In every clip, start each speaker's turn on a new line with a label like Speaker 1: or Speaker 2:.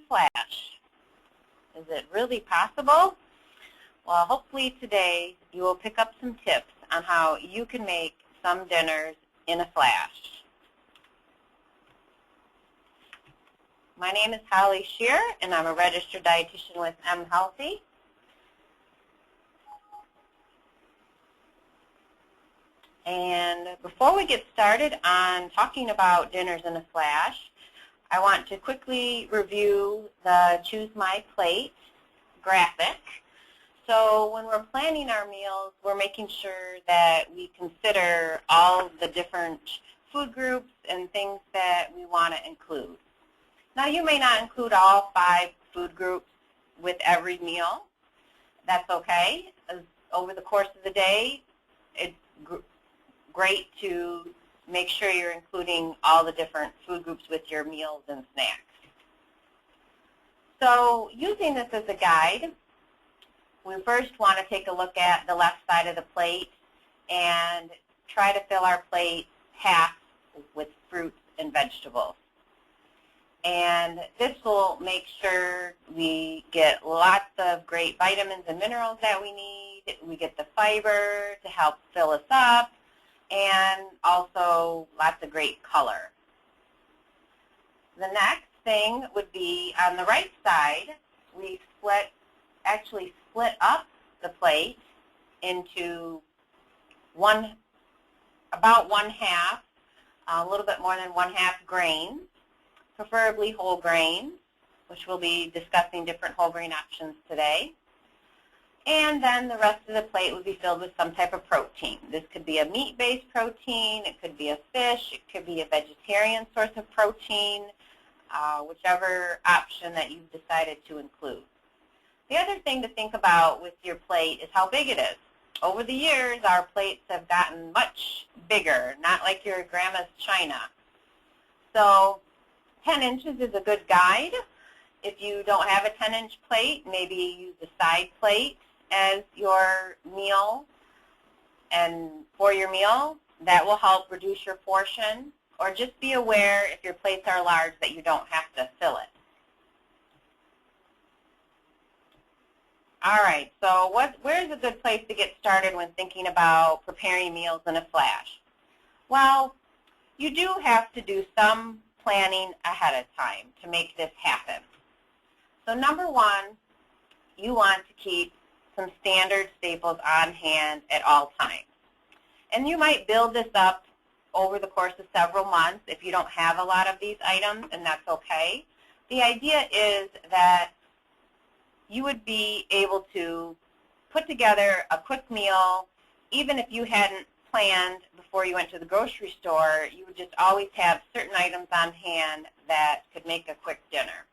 Speaker 1: flash. Is it really possible? Well, hopefully today you will pick up some tips on how you can make some dinners in a flash. My name is Holly Shear, and I'm a registered dietitian with MHealthy. And before we get started on talking about dinners in a flash, I want to quickly review the Choose My Plate graphic. So when we're planning our meals, we're making sure that we consider all the different food groups and things that we want to include. Now, you may not include all 5 food groups with every meal. That's okay. Over the course of the day, it's great to make sure you're including all the different food groups with your meals and snacks. So using this as a guide, we first want to take a look at the left side of the plate and try to fill our plate half with fruits and vegetables. And this will make sure we get lots of great vitamins and minerals that we need. We get the fiber to help fill us up, and also lots of great color. The next thing would be on the right side, we actually split up the plate into about 1/2, a little bit more than 1/2 grains, preferably whole grains, which we'll be discussing different whole grain options today. And then the rest of the plate would be filled with some type of protein. This could be a meat-based protein, it could be a fish, it could be a vegetarian source of protein, whichever option that you've decided to include. The other thing to think about with your plate is how big it is. Over the years, our plates have gotten much bigger, not like your grandma's china. So 10 inches is a good guide. If you don't have a 10-inch plate, maybe use a side plate as your meal, and for your meal, that will help reduce your portion, or just be aware if your plates are large that you don't have to fill it. All right, so where's a good place to get started when thinking about preparing meals in a flash? Well, you do have to do some planning ahead of time to make this happen. So number one, you want to keep some standard staples on hand at all times. And you might build this up over the course of several months if you don't have a lot of these items, and that's okay. The idea is that you would be able to put together a quick meal, even if you hadn't planned before you went to the grocery store. You would just always have certain items on hand that could make a quick dinner.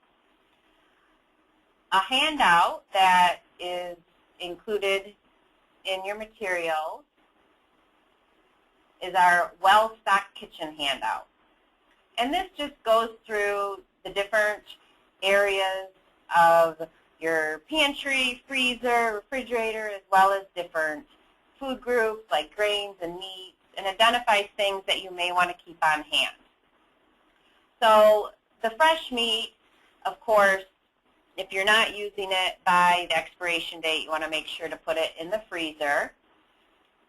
Speaker 1: A handout that is included in your materials is our Well-Stocked Kitchen handout. And this just goes through the different areas of your pantry, freezer, refrigerator, as well as different food groups like grains and meats, and identifies things that you may want to keep on hand. So the fresh meat, of course, if you're not using it by the expiration date, you want to make sure to put it in the freezer.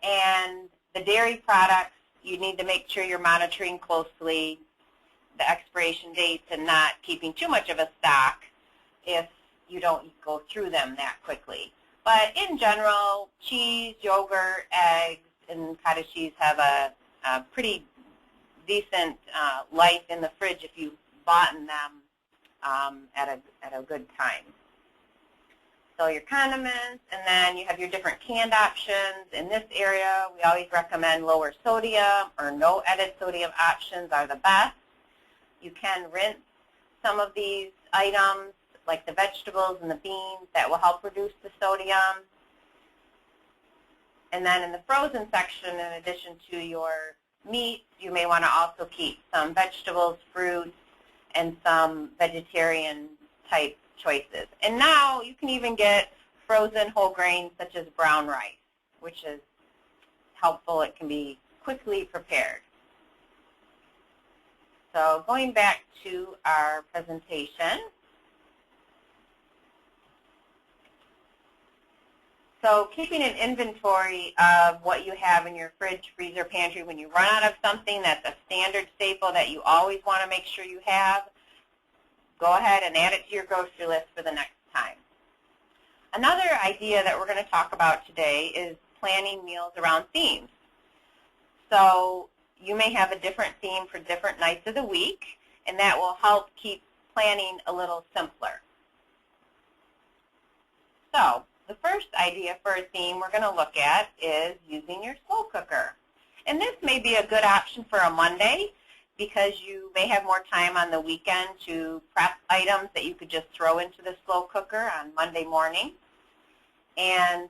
Speaker 1: And the dairy products, you need to make sure you're monitoring closely the expiration dates and not keeping too much of a stock if you don't go through them that quickly. But in general, cheese, yogurt, eggs, and cottage cheese have a pretty decent life in the fridge if you've bought them at a good time. So your condiments, and then you have your different canned options. In this area, we always recommend lower sodium or no added sodium options are the best. You can rinse some of these items, like the vegetables and the beans, that will help reduce the sodium. And then in the frozen section, in addition to your meats, you may want to also keep some vegetables, fruits, and some vegetarian type choices. And now you can even get frozen whole grains such as brown rice, which is helpful. It can be quickly prepared. So going back to our presentation, So keeping an inventory of what you have in your fridge, freezer, pantry, when you run out of something that's a standard staple that you always want to make sure you have, go ahead and add it to your grocery list for the next time. Another idea that we're going to talk about today is planning meals around themes. So you may have a different theme for different nights of the week, and that will help keep planning a little simpler. So the first idea for a theme we're going to look at is using your slow cooker. And this may be a good option for a Monday because you may have more time on the weekend to prep items that you could just throw into the slow cooker on Monday morning. And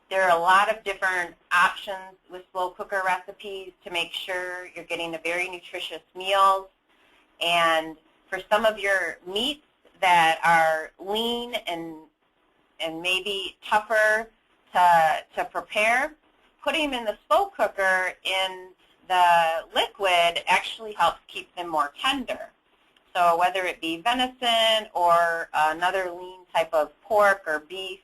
Speaker 1: there are a lot of different options with slow cooker recipes to make sure you're getting a very nutritious meals. And for some of your meats that are lean and maybe tougher to prepare, putting them in the slow cooker in the liquid actually helps keep them more tender. So whether it be venison or another lean type of pork or beef,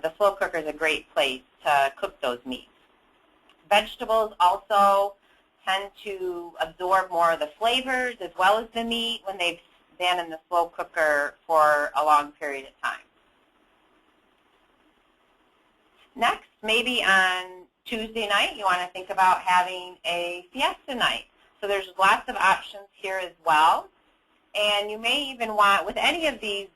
Speaker 1: the slow cooker is a great place to cook those meats. Vegetables also tend to absorb more of the flavors as well as the meat when they've been in the slow cooker for a long period of time. Next, maybe on Tuesday night, you want to think about having a fiesta night. So there's lots of options here as well. And you may even want, with any of these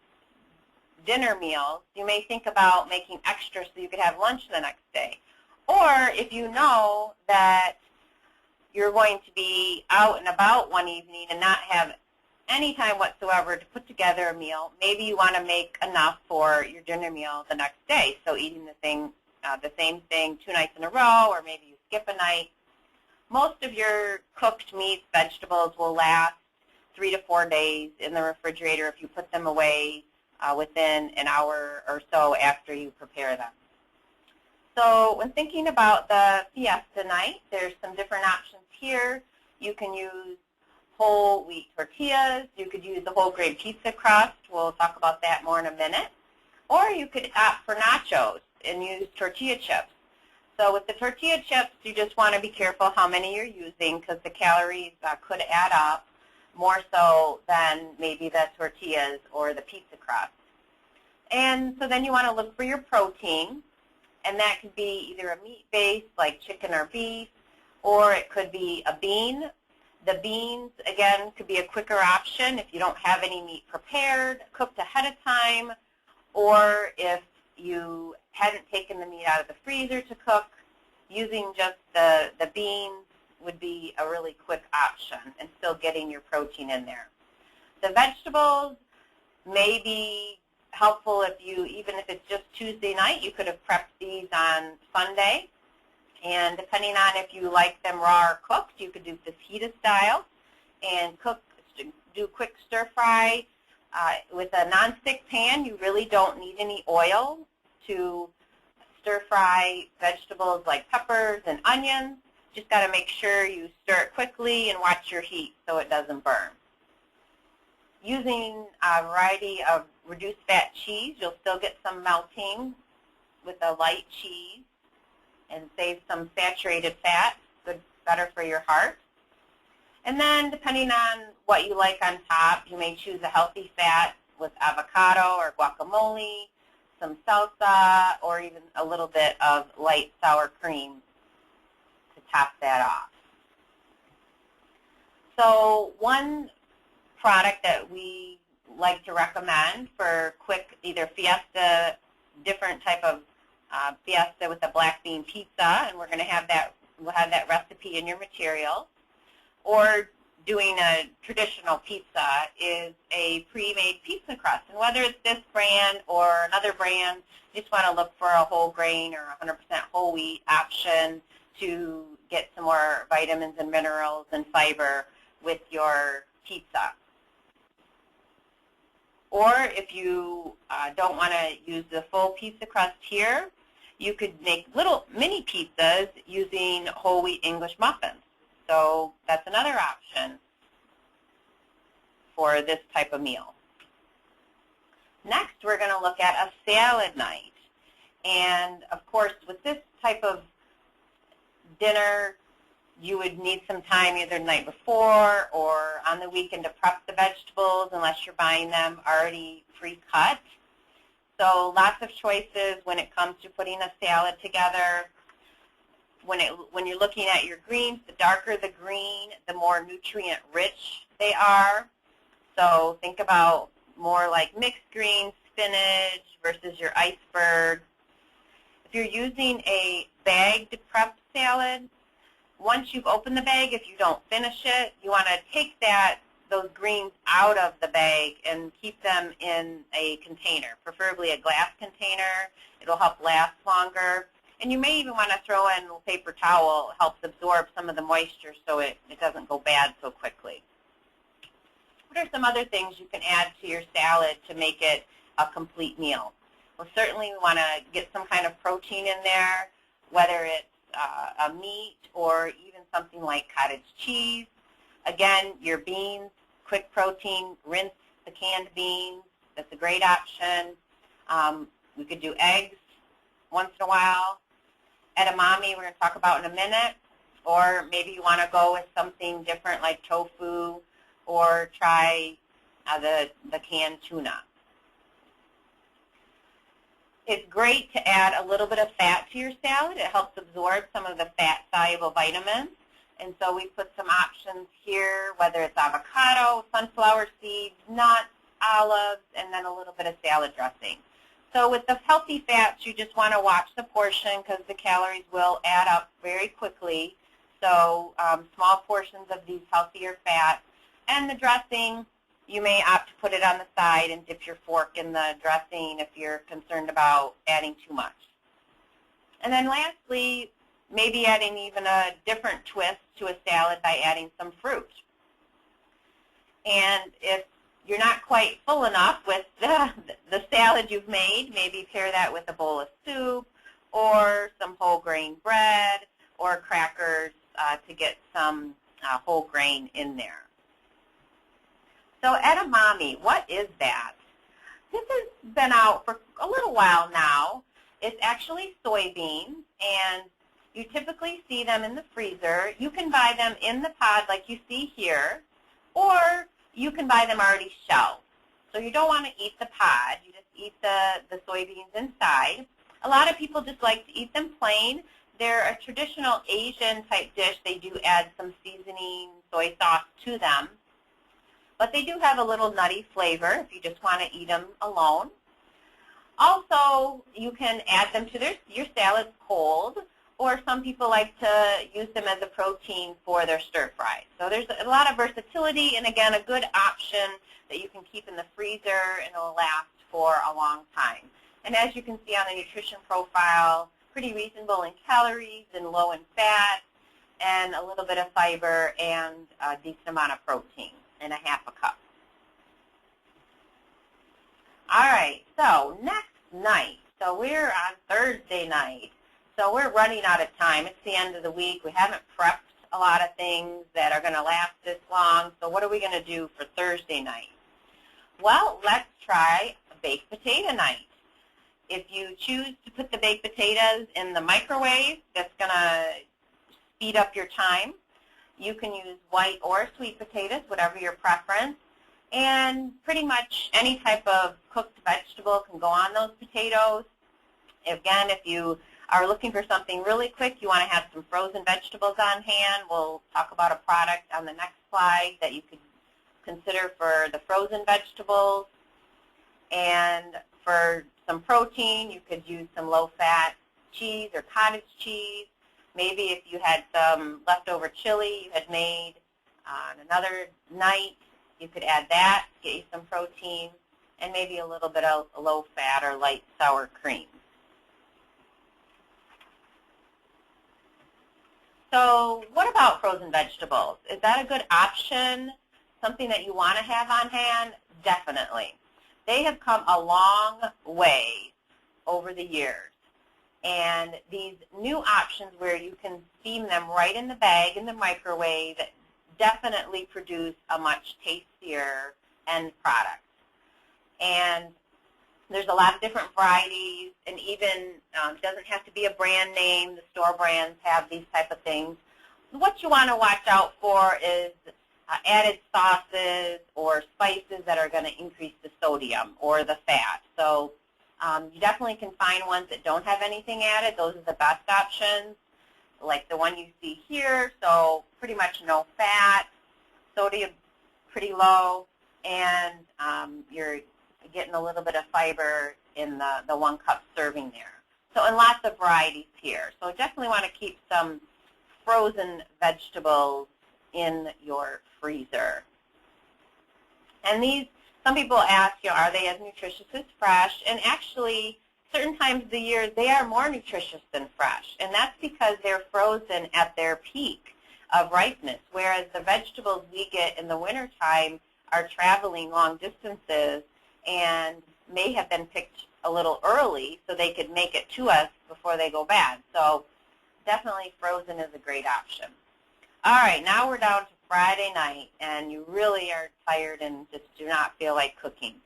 Speaker 1: dinner meals, you may think about making extra so you could have lunch the next day. Or if you know that you're going to be out and about one evening and not have any time whatsoever to put together a meal, maybe you want to make enough for your dinner meal the next day. So eating the same thing 2 nights in a row, or maybe you skip a night. Most of your cooked meats, vegetables will last 3 to 4 days in the refrigerator if you put them away within an hour or so after you prepare them. So when thinking about the fiesta night, there's some different options here. You can use whole wheat tortillas. You could use the whole grain pizza crust. We'll talk about that more in a minute. Or you could opt for nachos and use tortilla chips. So with the tortilla chips, you just want to be careful how many you're using because the calories could add up more so than maybe the tortillas or the pizza crust. And so then you want to look for your protein, and that could be either a meat base like chicken or beef, or it could be a bean. The beans, again, could be a quicker option if you don't have any meat prepared, cooked ahead of time, or if you hadn't taken the meat out of the freezer to cook, using just the beans would be a really quick option and still getting your protein in there. The vegetables may be helpful if you, even if it's just Tuesday night, you could have prepped these on Sunday. And depending on if you like them raw or cooked, you could do fajita style and do quick stir fry. With a nonstick pan, you really don't need any oil to stir fry vegetables like peppers and onions. Just got to make sure you stir it quickly and watch your heat so it doesn't burn. Using a variety of reduced fat cheese, you'll still get some melting with a light cheese and save some saturated fat, better for your heart. And then depending on what you like on top, you may choose a healthy fat with avocado or guacamole, some salsa, or even a little bit of light sour cream to top that off. So one product that we like to recommend for quick, either fiesta, different type of fiesta with a black bean pizza, and we're going to have that, we'll have that recipe in your materials, or doing a traditional pizza is a pre-made pizza crust. And whether it's this brand or another brand, you just want to look for a whole grain or 100% whole wheat option to get some more vitamins and minerals and fiber with your pizza. Or if you don't want to use the full pizza crust here, you could make little mini pizzas using whole wheat English muffins. So that's another option for this type of meal. Next, we're going to look at a salad night. And of course, with this type of dinner, you would need some time either the night before or on the weekend to prep the vegetables unless you're buying them already pre-cut. So lots of choices when it comes to putting a salad together. When you're looking at your greens, the darker the green, the more nutrient-rich they are. So think about more like mixed greens, spinach versus your iceberg. If you're using a bagged prep salad, once you've opened the bag, if you don't finish it, you want to take those greens out of the bag and keep them in a container, preferably a glass container. It'll help last longer. And you may even want to throw in a paper towel. It helps absorb some of the moisture so it doesn't go bad so quickly. What are some other things you can add to your salad to make it a complete meal? Well, certainly we want to get some kind of protein in there, whether it's a meat or even something like cottage cheese. Again, your beans, quick protein, rinse the canned beans. That's a great option. We could do eggs once in a while. Edamame, we're going to talk about in a minute. Or maybe you want to go with something different like tofu or try the canned tuna. It's great to add a little bit of fat to your salad. It helps absorb some of the fat-soluble vitamins. And so we put some options here, whether it's avocado, sunflower seeds, nuts, olives, and then a little bit of salad dressing. So with the healthy fats, you just want to watch the portion because the calories will add up very quickly. So small portions of these healthier fats. And the dressing, you may opt to put it on the side and dip your fork in the dressing if you're concerned about adding too much. And then lastly, maybe adding even a different twist to a salad by adding some fruit. And if you're not quite full enough with the salad you've made, maybe pair that with a bowl of soup or some whole grain bread or crackers to get some whole grain in there. So edamame, what is that? This has been out for a little while now. It's actually soybeans, and you typically see them in the freezer. You can buy them in the pod like you see here, or you can buy them already shelled. So you don't want to eat the pod. You just eat the soybeans inside. A lot of people just like to eat them plain. They're a traditional Asian type dish. They do add some seasoning, soy sauce to them. But they do have a little nutty flavor if you just want to eat them alone. Also, you can add them to your salads cold, or some people like to use them as a protein for their stir fry. So there's a lot of versatility, and again, a good option that you can keep in the freezer and it will last for a long time. And as you can see on the nutrition profile, pretty reasonable in calories and low in fat, and a little bit of fiber and a decent amount of protein in a half a cup. All right, so next night. So we're on Thursday night. So we're running out of time. It's the end of the week. We haven't prepped a lot of things that are going to last this long. So what are we going to do for Thursday night? Well, let's try a baked potato night. If you choose to put the baked potatoes in the microwave, that's going to speed up your time. You can use white or sweet potatoes, whatever your preference. And pretty much any type of cooked vegetable can go on those potatoes. Again, if you are looking for something really quick, you want to have some frozen vegetables on hand. We'll talk about a product on the next slide that you could consider for the frozen vegetables. And for some protein, you could use some low-fat cheese or cottage cheese. Maybe if you had some leftover chili you had made on another night, you could add that, get you some protein, and maybe a little bit of low-fat or light sour cream. So what about frozen vegetables? Is that a good option, something that you want to have on hand? Definitely. They have come a long way over the years. And these new options where you can steam them right in the bag in the microwave definitely produce a much tastier end product. And There's a lot of different varieties, and even doesn't have to be a brand name. The store brands have these type of things. What you want to watch out for is added sauces or spices that are going to increase the sodium or the fat. So you definitely can find ones that don't have anything added. Those are the best options, like the one you see here. So pretty much no fat, sodium pretty low, and you're getting a little bit of fiber in the 1 cup serving there. So, and lots of varieties here. So definitely want to keep some frozen vegetables in your freezer. And these, some people ask, you know, are they as nutritious as fresh? And actually, certain times of the year, they are more nutritious than fresh. And that's because they're frozen at their peak of ripeness, whereas the vegetables we get in the wintertime are traveling long distances and may have been picked a little early so they could make it to us before they go bad. So definitely frozen is a great option. All right, now we're down to Friday night, and you really are tired and just do not feel like cooking.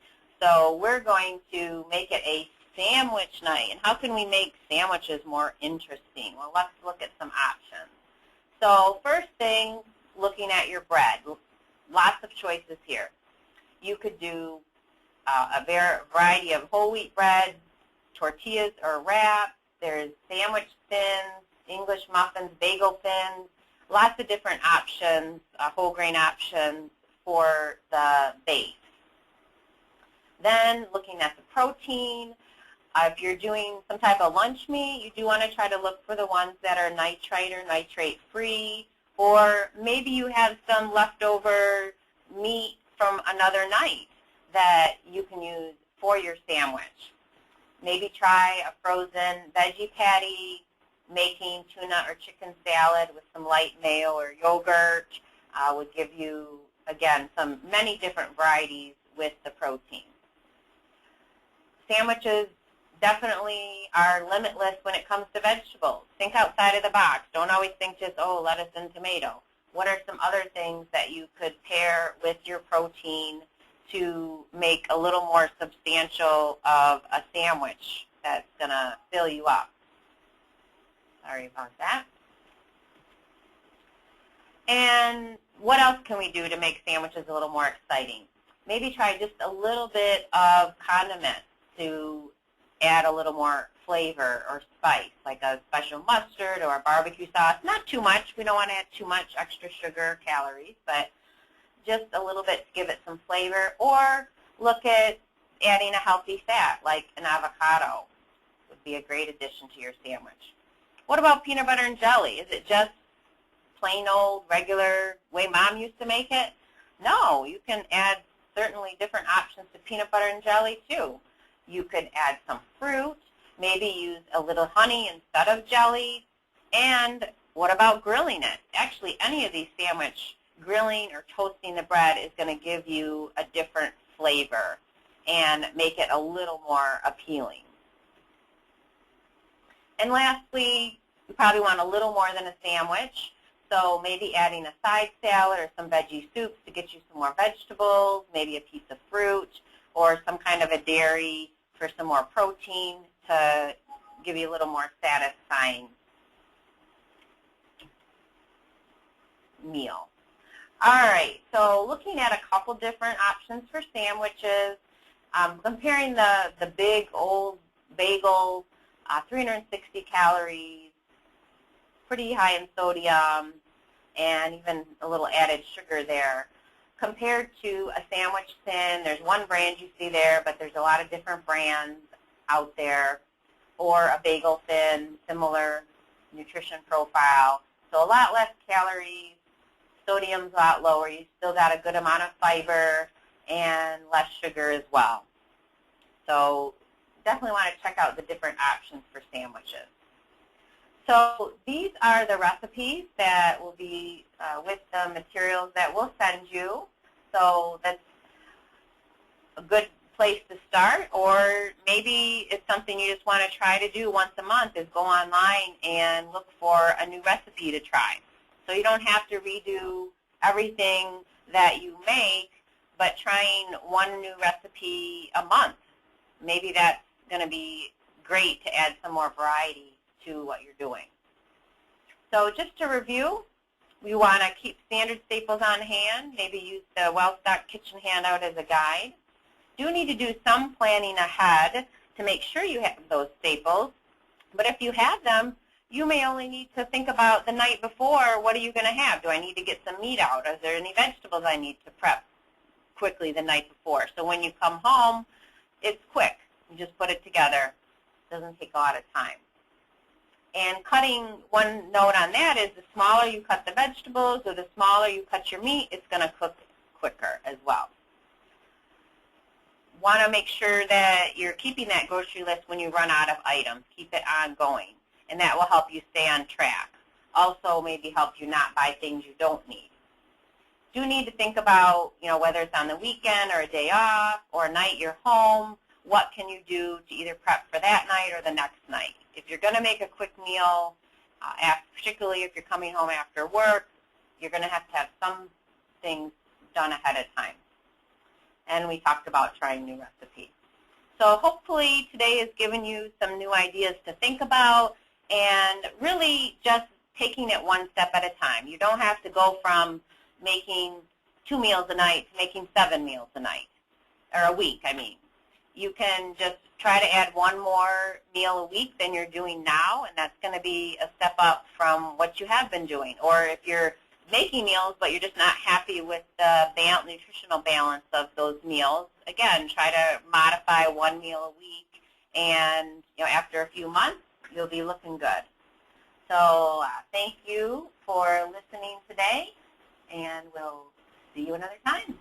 Speaker 1: So we're going to make it a sandwich night. And how can we make sandwiches more interesting? Well, let's look at some options. So first thing, looking at your bread. Lots of choices here. You could do a variety of whole wheat bread, tortillas or wraps. There's sandwich thins, English muffins, bagel thins, lots of different options, whole grain options for the base. Then looking at the protein, if you're doing some type of lunch meat, you do want to try to look for the ones that are nitrite or nitrate free, or maybe you have some leftover meat from another night that you can use for your sandwich. Maybe try a frozen veggie patty, making tuna or chicken salad with some light mayo or yogurt would give you, again, many different varieties with the protein. Sandwiches definitely are limitless when it comes to vegetables. Think outside of the box. Don't always think just, oh, lettuce and tomato. What are some other things that you could pair with your protein to make a little more substantial of a sandwich that's going to fill you up? Sorry about that. And what else can we do to make sandwiches a little more exciting? Maybe try just a little bit of condiment to add a little more flavor or spice, like a special mustard or a barbecue sauce. Not too much. We don't want to add too much extra sugar or calories, but just a little bit to give it some flavor. Or look at adding a healthy fat, like an avocado would be a great addition to your sandwich. What about peanut butter and jelly? Is it just plain old, regular way Mom used to make it? No, you can add certainly different options to peanut butter and jelly too. You could add some fruit, maybe use a little honey instead of jelly. And what about grilling it? Actually, any of these sandwich, grilling or toasting the bread is going to give you a different flavor and make it a little more appealing. And lastly, you probably want a little more than a sandwich, so maybe adding a side salad or some veggie soups to get you some more vegetables, maybe a piece of fruit, or some kind of a dairy for some more protein to give you a little more satisfying meal. All right, so looking at a couple different options for sandwiches, comparing the big old bagel, 360 calories, pretty high in sodium, and even a little added sugar there. Compared to a sandwich tin, there's one brand you see there, but there's a lot of different brands out there, or a bagel thin, similar nutrition profile. So a lot less calories, sodium's a lot lower. You still got a good amount of fiber and less sugar as well. So definitely want to check out the different options for sandwiches. So these are the recipes that will be with the materials that we'll send you. So that's a good place to start, or maybe it's something you just want to try to do once a month is go online and look for a new recipe to try. So you don't have to redo everything that you make, but trying one new recipe a month maybe that's going to be great to add some more variety to what you're doing. So just to review, we want to keep standard staples on hand, maybe use the well-stocked kitchen handout as a guide. Do need to do some planning ahead to make sure you have those staples, but if you have them, you may only need to think about the night before, what are you going to have? Do I need to get some meat out? Is there any vegetables I need to prep quickly the night before? So when you come home, it's quick. You just put it together. It doesn't take a lot of time. And cutting, one note on that is the smaller you cut the vegetables or the smaller you cut your meat, it's going to cook quicker as well. Want to make sure that you're keeping that grocery list when you run out of items. Keep it ongoing, and that will help you stay on track. Also maybe help you not buy things you don't need. Do need to think about, whether it's on the weekend or a day off or a night you're home, what can you do to either prep for that night or the next night. If you're going to make a quick meal, particularly if you're coming home after work, you're going to have some things done ahead of time. And we talked about trying new recipes. So hopefully today has given you some new ideas to think about and really just taking it one step at a time. You don't have to go from making 2 meals a night to making 7 meals a night, or a week, I mean. You can just try to add 1 more meal a week than you're doing now, and that's going to be a step up from what you have been doing. Or if you're making meals but you're just not happy with the nutritional balance of those meals, again, try to modify 1 meal a week, and after a few months, you'll be looking good. So thank you for listening today, and we'll see you another time.